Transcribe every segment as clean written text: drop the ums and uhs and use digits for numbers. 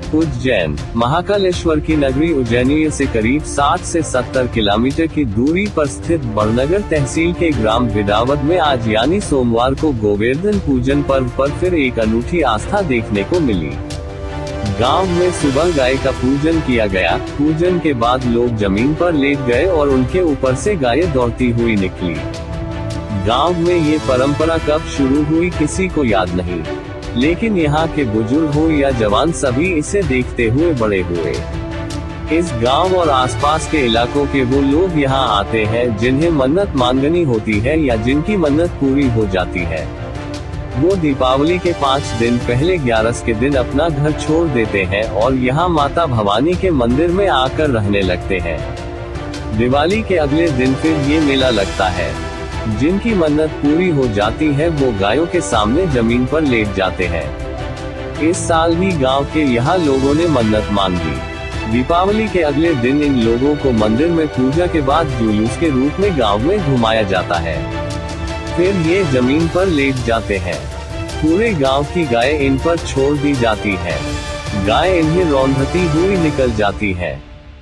उज्जैन। महाकालेश्वर की नगरी उज्जैन से करीब 60 से 70 किलोमीटर की दूरी पर स्थित बड़नगर तहसील के ग्राम बिदावद में आज यानी सोमवार को गोवर्धन पूजन पर्व पर फिर एक अनूठी आस्था देखने को मिली। गांव में सुबह गाय का पूजन किया गया। पूजन के बाद लोग जमीन पर लेट गए और उनके ऊपर से गायें दौड़ती हुई निकली। गांव में ये परंपरा कब शुरू हुई किसी को याद नहीं, लेकिन यहाँ के बुजुर्ग हो या जवान सभी इसे देखते हुए बड़े हुए। इस गांव और आसपास के इलाकों के वो लोग यहाँ आते हैं जिन्हें मन्नत मांगनी होती है या जिनकी मन्नत पूरी हो जाती है। वो दीपावली के 5 दिन पहले 11 के दिन अपना घर छोड़ देते हैं और यहाँ माता भवानी के मंदिर में आकर रहने लगते हैं। दिवाली के अगले दिन फिर ये मेला लगता है। जिनकी मन्नत पूरी हो जाती है वो गायों के सामने जमीन पर लेट जाते हैं। इस साल भी गांव के यहाँ लोगों ने मन्नत मांगी। दीपावली के अगले दिन इन लोगों को मंदिर में पूजा के बाद जुलूस के रूप में गांव में घुमाया जाता है। फिर ये जमीन पर लेट जाते हैं। पूरे गांव की गाय इन पर छोड़ दी जाती है। गाय इन्हें रौंदती हुई निकल जाती है।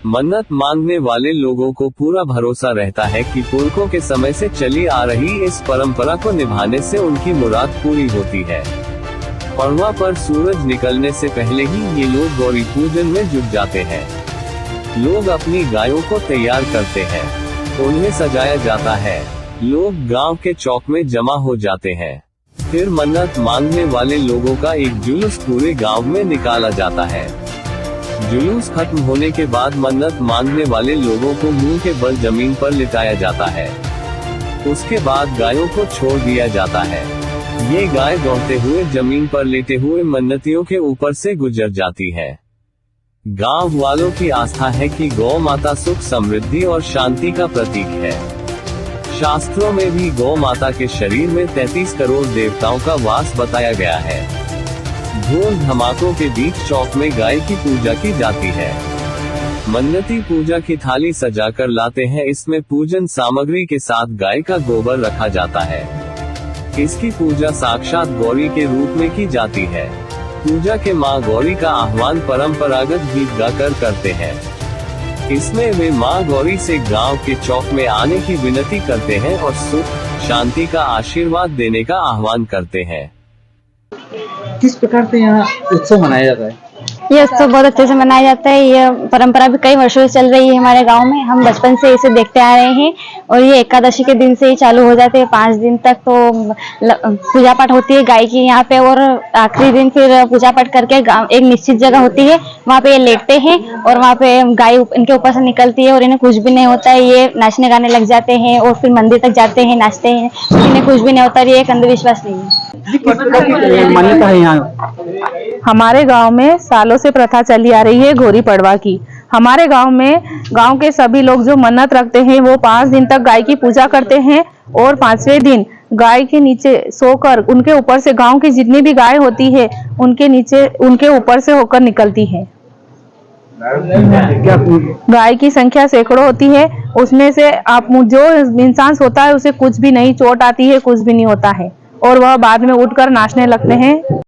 मन्नत मांगने वाले लोगों को पूरा भरोसा रहता है कि पुरखों के समय से चली आ रही इस परंपरा को निभाने से उनकी मुराद पूरी होती है। पड़वा पर सूरज निकलने से पहले ही ये लोग गौरी पूजन में जुट जाते हैं। लोग अपनी गायों को तैयार करते हैं, उन्हें सजाया जाता है। लोग गांव के चौक में जमा हो जाते हैं। फिर मन्नत मांगने वाले लोगों का एक जुलूस पूरे गांव में निकाला जाता है। जुलूस खत्म होने के बाद मन्नत मांगने वाले लोगों को मुंह के बल जमीन पर लिटाया जाता है। उसके बाद गायों को छोड़ दिया जाता है। ये गाय दौड़ते हुए जमीन पर लेटे हुए मन्नतियों के ऊपर से गुजर जाती है। गांव वालों की आस्था है कि गौ माता सुख समृद्धि और शांति का प्रतीक है। शास्त्रों में भी गौ माता के शरीर में 33 करोड़ देवताओं का वास बताया गया है। धूम धमाकों के बीच चौक में गाय की पूजा की जाती है। मन्नती पूजा की थाली सजाकर लाते हैं। इसमें पूजन सामग्री के साथ गाय का गोबर रखा जाता है। इसकी पूजा साक्षात गौरी के रूप में की जाती है। पूजा के मां गौरी का आह्वान परंपरागत गीत गाकर करते हैं। इसमें वे मां गौरी से गांव के चौक में आने की विनती करते हैं और सुख शांति का आशीर्वाद देने का आह्वान करते हैं। किस प्रकार से यहाँ उत्सव मनाया जाता है? ये उत्सव बहुत अच्छे से मनाया जाता है। ये परंपरा भी कई वर्षों से चल रही है हमारे गांव में। हम बचपन से इसे देखते आ रहे हैं और ये एकादशी के दिन से ही चालू हो जाते हैं। 5 दिन तक तो पूजा पाठ होती है गाय की यहाँ पे, और आखिरी दिन फिर पूजा पाठ करके एक निश्चित जगह होती है, वहाँ पे ये लेटते हैं और वहाँ पे गाय इनके ऊपर से निकलती है और इन्हें कुछ भी नहीं होता है। ये नाचने गाने लग जाते हैं और फिर मंदिर तक जाते हैं, नाचते हैं, इन्हें कुछ भी नहीं होता। ये एक अंधविश्वास नहीं है। मान्यता है यहाँ हमारे गांव में सालों से प्रथा चली आ रही है घोरी पड़वा की। हमारे गांव में गांव के सभी लोग जो मन्नत रखते हैं वो 5 दिन तक गाय की पूजा करते हैं और 5वें दिन गाय के नीचे सोकर उनके ऊपर से गांव की जितनी भी गाय होती है उनके ऊपर से होकर निकलती है। गाय की संख्या सैकड़ों होती है। उसमें से आप जो इंसान सोता है उसे कुछ भी नहीं चोट आती है, कुछ भी नहीं होता है और वह बाद में उठकर नाचने लगते हैं।